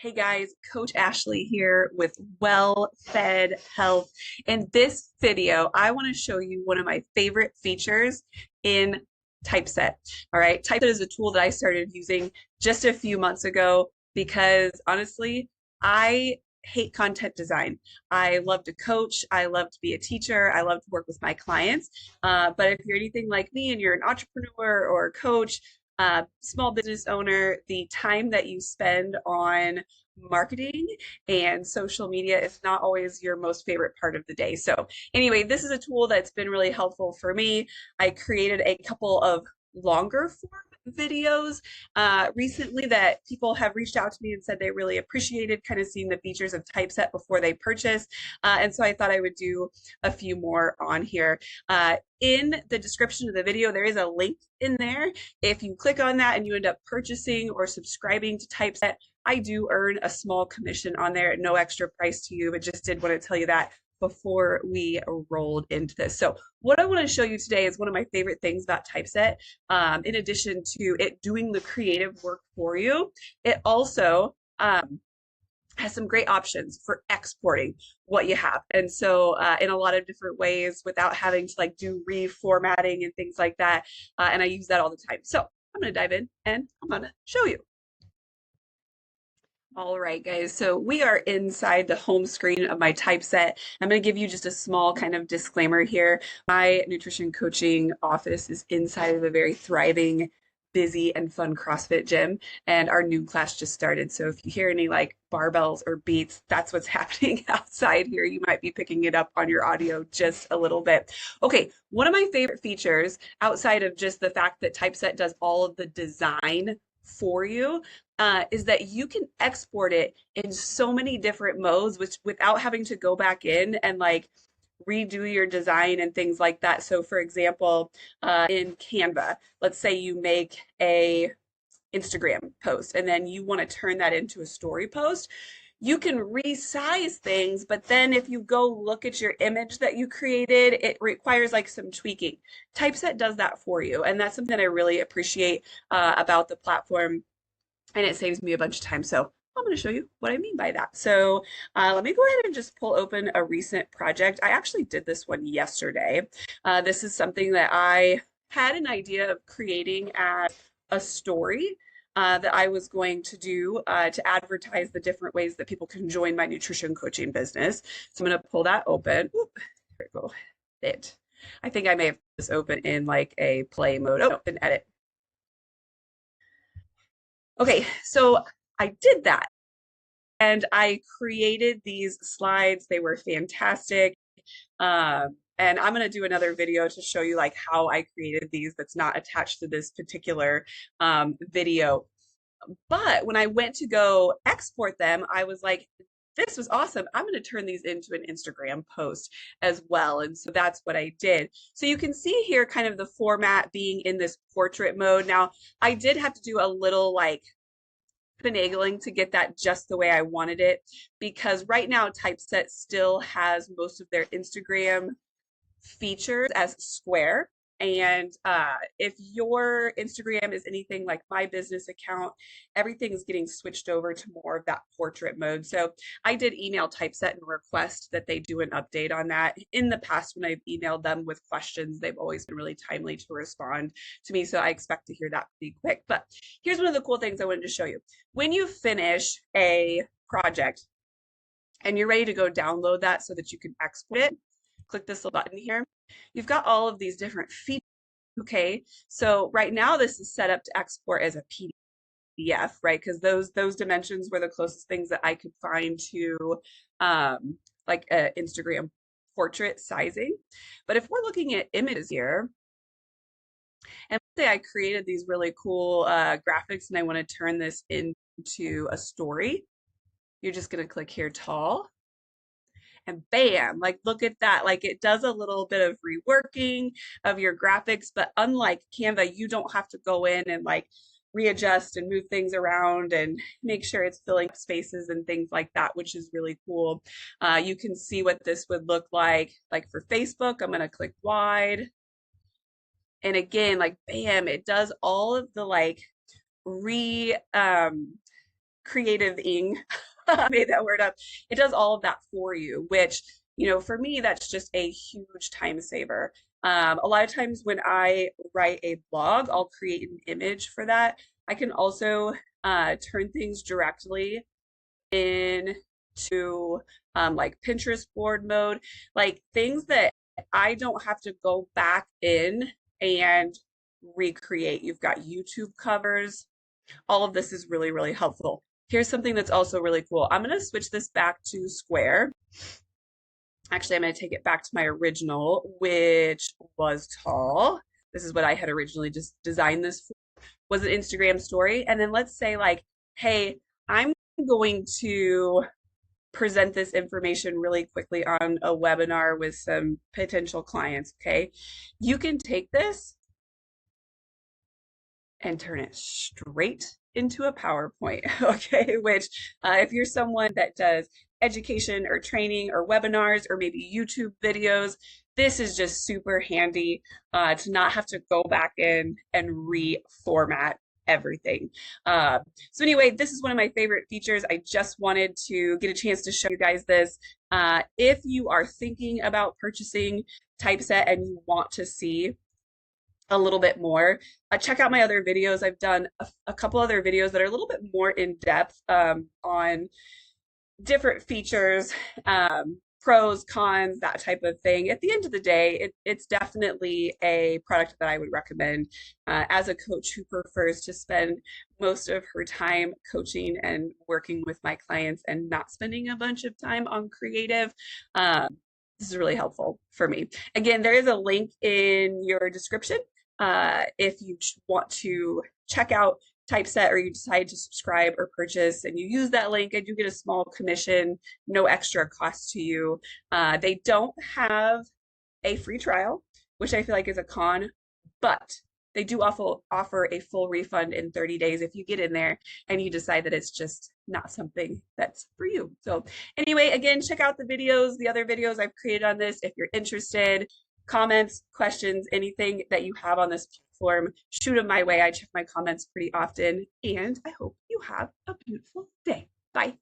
Hey guys, Coach Ashley here with Well Fed Health. In this video, I want to show you one of my favorite features in Typeset. All right, Typeset is a tool that I started using just a few months ago because honestly, I hate content design. I love to coach, I love to be a teacher, I love to work with my clients. But if you're anything like me and you're an entrepreneur or a coach, small business owner, the time that you spend on marketing and social media is not always your most favorite part of the day. So, anyway, this is a tool that's been really helpful for me. I created a couple of longer form videos recently that people have reached out to me and said they really appreciated kind of seeing the features of Typeset before they purchase. And so I thought I would do a few more on here. In the description of the video, there is a link in there. If you click on that and you end up purchasing or subscribing to Typeset, I do earn a small commission on there at no extra price to you, but just did want to tell you that before we rolled into this. So what I want to show you today is one of my favorite things about Typeset. In addition to it doing the creative work for you, it also has some great options for exporting what you have. And so in a lot of different ways without having to like do reformatting and things like that. And I use that all the time. So I'm going to dive in and I'm going to show you. All right, guys, so we are inside the home screen of my typeset. I'm going to give you just a small kind of disclaimer here. My nutrition coaching office is inside of a very thriving, busy, and fun CrossFit gym, and our new class just started. So if you hear any like barbells or beats, that's what's happening outside here. You might be picking it up on your audio just a little bit. Okay, one of my favorite features outside of just the fact that Typeset does all of the design for you is that you can export it in so many different modes, which without having to go back in and like redo your design and things like that. So, for example, in Canva, let's say you make a Instagram post and then you want to turn that into a story post. You can resize things, but then if you go look at your image that you created, it requires like some tweaking. Typeset does that for you, and that's something that I really appreciate about the platform, and it saves me a bunch of time. So I'm going to show you what I mean by that. So let me go ahead and just pull open a recent project. I actually did this one yesterday. This is something that I had an idea of creating as a story that I was going to do to advertise the different ways that people can join my nutrition coaching business. So I'm going to pull that open. Oop, there we go. It. I think I may have this open in like a play mode. Oh, an edit. Okay, so I did that and I created these slides. They were fantastic. And I'm going to do another video to show you like how I created these that's not attached to this particular video. But when I went to go export them, I was like, this was awesome. I'm going to turn these into an Instagram post as well. And so that's what I did. So you can see here kind of the format being in this portrait mode. Now, I did have to do a little like finagling to get that just the way I wanted it because right now Typeset still has most of their Instagram features as square. And if your Instagram is anything like my business account, everything is getting switched over to more of that portrait mode. So I did email Typeset and request that they do an update on that. In the past, when I've emailed them with questions, they've always been really timely to respond to me. So I expect to hear that pretty quick. But here's one of the cool things I wanted to show you. When you finish a project and you're ready to go download that so that you can export it, click this little button here. You've got all of these different features. Okay, so right now this is set up to export as a PDF, right? Because those dimensions were the closest things that I could find to like a Instagram portrait sizing. But if we're looking at images here, and let's say I created these really cool graphics and I want to turn this into a story, you're just going to click here, tall, and bam, like look at that. Like it does a little bit of reworking of your graphics, but unlike Canva, you don't have to go in and like readjust and move things around and make sure it's filling up spaces and things like that, which is really cool. You can see what this would look like for Facebook. I'm going to click wide. And again, like bam, it does all of the like re creative-ing, made that word up. It does all of that for you, which, for me, that's just a huge time saver. A lot of times when I write a blog, I'll create an image for that. I can also turn things directly into like Pinterest board mode, like things that I don't have to go back in and recreate. You've got YouTube covers. All of this is really, really helpful. Here's something that's also really cool. I'm going to switch this back to Square. Actually, I'm going to take it back to my original, which was tall. This is what I had originally just designed this for, was an Instagram story. And then let's say like, hey, I'm going to present this information really quickly on a webinar with some potential clients, okay? You can take this and turn it straight into a PowerPoint, okay? Which, if you're someone that does education or training or webinars or maybe YouTube videos, this is just super handy to not have to go back in and reformat everything. So anyway, this is one of my favorite features. I just wanted to get a chance to show you guys this. If you are thinking about purchasing Typeset and you want to see a little bit more, check out my other videos. I've done a couple other videos that are a little bit more in depth on different features, pros, cons, that type of thing. At the end of the day, it's definitely a product that I would recommend as a coach who prefers to spend most of her time coaching and working with my clients and not spending a bunch of time on creative. This is really helpful for me. Again, there is a link in your description if you want to check out Typeset or you decide to subscribe or purchase and you use that link, I do get a small commission, no extra cost to you. They don't have a free trial, which I feel like is a con, but they do offer a full refund in 30 days if you get in there and you decide that it's just not something that's for you. So anyway, again, check out the videos, the other videos I've created on this if you're interested. Comments, questions, anything that you have on this platform, shoot them my way. I check my comments pretty often, and I hope you have a beautiful day. Bye.